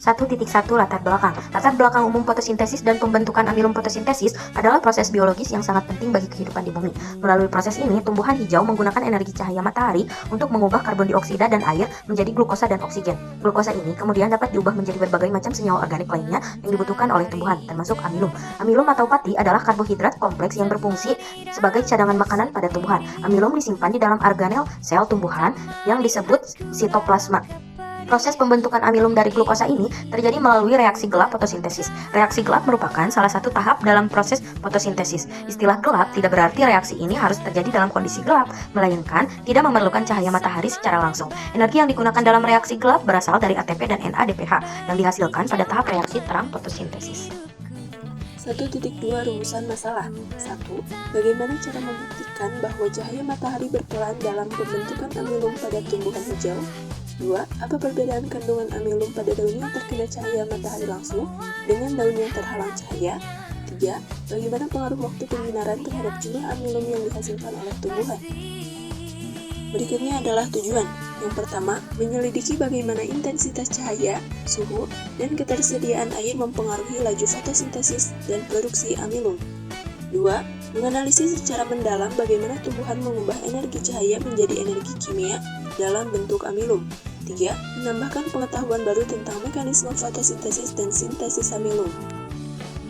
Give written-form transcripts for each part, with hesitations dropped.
1.1 Latar belakang. Latar belakang umum fotosintesis dan pembentukan amilum fotosintesis adalah proses biologis yang sangat penting bagi kehidupan di bumi. Melalui proses ini, tumbuhan hijau menggunakan energi cahaya matahari untuk mengubah karbon dioksida dan air menjadi glukosa dan oksigen. Glukosa ini kemudian dapat diubah menjadi berbagai macam senyawa organik lainnya yang dibutuhkan oleh tumbuhan, termasuk amilum. Amilum atau pati adalah karbohidrat kompleks yang berfungsi sebagai cadangan makanan pada tumbuhan. Amilum disimpan di dalam organel sel tumbuhan yang disebut sitoplasma. Proses pembentukan amilum dari glukosa ini terjadi melalui reaksi gelap fotosintesis. Reaksi gelap merupakan salah satu tahap dalam proses fotosintesis. Istilah gelap tidak berarti reaksi ini harus terjadi dalam kondisi gelap, melainkan tidak memerlukan cahaya matahari secara langsung. Energi yang digunakan dalam reaksi gelap berasal dari ATP dan NADPH yang dihasilkan pada tahap reaksi terang fotosintesis. 1.2 Rumusan masalah. 1. Bagaimana cara membuktikan bahwa cahaya matahari berperan dalam pembentukan amilum pada tumbuhan hijau? 2. Apa perbedaan kandungan amilum pada daun yang terkena cahaya matahari langsung dengan daun yang terhalang cahaya? 3. Bagaimana pengaruh waktu penyinaran terhadap jumlah amilum yang dihasilkan oleh tumbuhan? Berikutnya adalah tujuan. Yang pertama, menyelidiki bagaimana intensitas cahaya, suhu, dan ketersediaan air mempengaruhi laju fotosintesis dan produksi amilum. 2. Menganalisis secara mendalam bagaimana tumbuhan mengubah energi cahaya menjadi energi kimia dalam bentuk amilum. 3. Menambahkan pengetahuan baru tentang mekanisme fotosintesis dan sintesis amilum.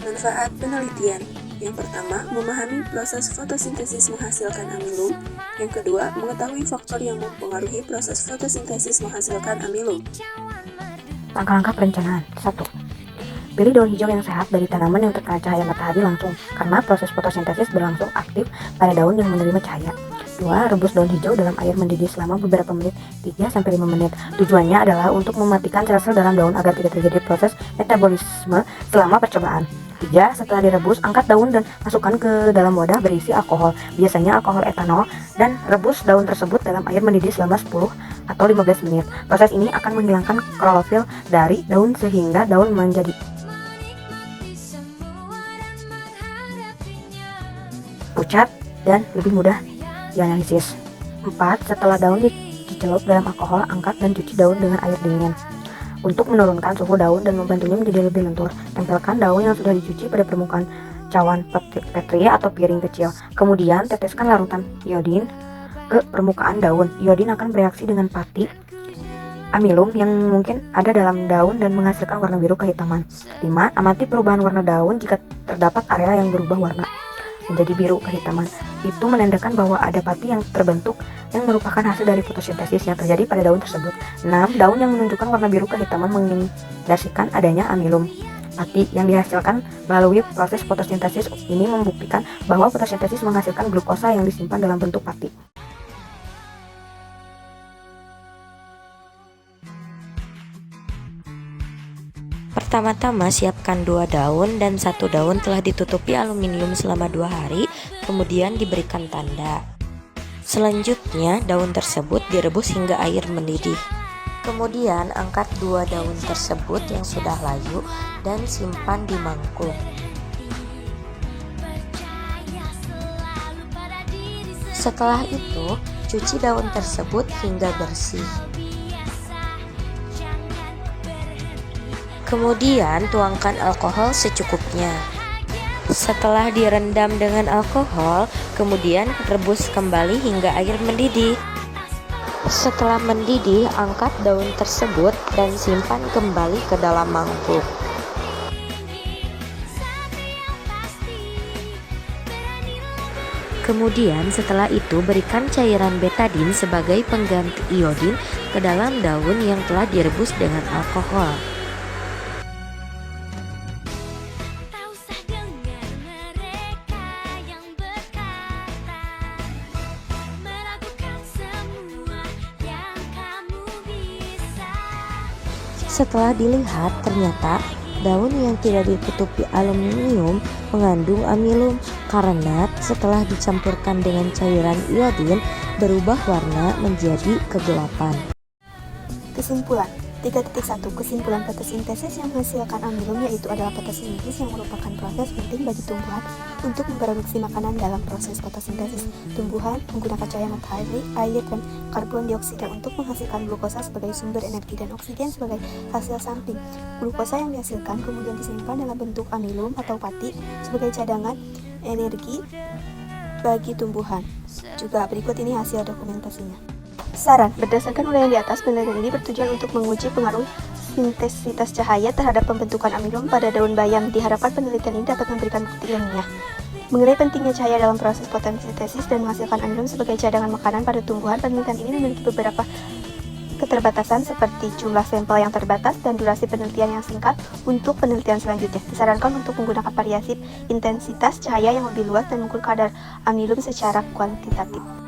Manfaat penelitian. Yang pertama, memahami proses fotosintesis menghasilkan amilum. Yang kedua, mengetahui faktor yang mempengaruhi proses fotosintesis menghasilkan amilum. Langkah-langkah perencanaan. 1. Pilih daun hijau yang sehat dari tanaman yang terkena cahaya matahari langsung, karena proses fotosintesis berlangsung aktif pada daun yang menerima cahaya. 2. Rebus daun hijau dalam air mendidih selama beberapa menit, 3-5 menit. Tujuannya adalah untuk mematikan sel-sel dalam daun agar tidak terjadi proses metabolisme selama percobaan. 3. Setelah direbus, angkat daun dan masukkan ke dalam wadah berisi alkohol, biasanya alkohol etanol, dan rebus daun tersebut dalam air mendidih selama 10 atau 15 menit. Proses ini akan menghilangkan klorofil dari daun sehingga daun menjadi pucat dan lebih mudah dianalisis. 4. Setelah daun dicelup dalam alkohol, angkat dan cuci daun dengan air dingin. Untuk menurunkan suhu daun dan membantunya menjadi lebih lentur, tempelkan daun yang sudah dicuci pada permukaan cawan petri atau piring kecil. Kemudian teteskan larutan iodin ke permukaan daun. Iodin akan bereaksi dengan pati amilum yang mungkin ada dalam daun dan menghasilkan warna biru kehitaman. 5. Amati perubahan warna daun jika terdapat area yang berubah warna menjadi biru kehitaman. Itu menandakan bahwa ada pati yang terbentuk yang merupakan hasil dari fotosintesis yang terjadi pada daun tersebut. 6. Daun yang menunjukkan warna biru kehitaman mengindikasikan adanya amilum. Pati yang dihasilkan melalui proses fotosintesis ini membuktikan bahwa fotosintesis menghasilkan glukosa yang disimpan dalam bentuk pati. Pertama-tama siapkan 2 daun dan 1 daun telah ditutupi aluminium selama 2 hari, kemudian diberikan tanda. Selanjutnya daun tersebut direbus hingga air mendidih. Kemudian angkat 2 daun tersebut yang sudah layu dan simpan di mangkuk. Setelah itu, cuci daun tersebut hingga bersih. Kemudian tuangkan alkohol secukupnya. Setelah direndam dengan alkohol, kemudian rebus kembali hingga air mendidih. Setelah mendidih, angkat daun tersebut dan simpan kembali ke dalam mangkuk. Kemudian setelah itu berikan cairan betadin sebagai pengganti iodin ke dalam daun yang telah direbus dengan alkohol. Setelah dilihat, ternyata daun yang tidak ditutupi aluminium mengandung amilum karena setelah dicampurkan dengan cairan iodin berubah warna menjadi kegelapan. Kesimpulan, 3.1 Kesimpulan fotosintesis yang menghasilkan amilum yaitu adalah fotosintesis yang merupakan proses penting bagi tumbuhan untuk memproduksi makanan. Dalam proses fotosintesis, tumbuhan menggunakan cahaya matahari, air, dan karbon dioksida untuk menghasilkan glukosa sebagai sumber energi dan oksigen sebagai hasil samping. Glukosa yang dihasilkan kemudian disimpan dalam bentuk amilum atau pati sebagai cadangan energi bagi tumbuhan. Juga berikut ini hasil dokumentasinya. Saran, berdasarkan uraian di atas, penelitian ini bertujuan untuk menguji pengaruh intensitas cahaya terhadap pembentukan amilum pada daun bayam. Diharapkan penelitian ini dapat memberikan bukti ilmiah mengenai pentingnya cahaya dalam proses fotosintesis dan menghasilkan amilum sebagai cadangan makanan pada tumbuhan. Penelitian ini memiliki beberapa keterbatasan seperti jumlah sampel yang terbatas dan durasi penelitian yang singkat. Untuk penelitian selanjutnya, disarankan untuk menggunakan variasi intensitas cahaya yang lebih luas dan mengukur kadar amilum secara kuantitatif.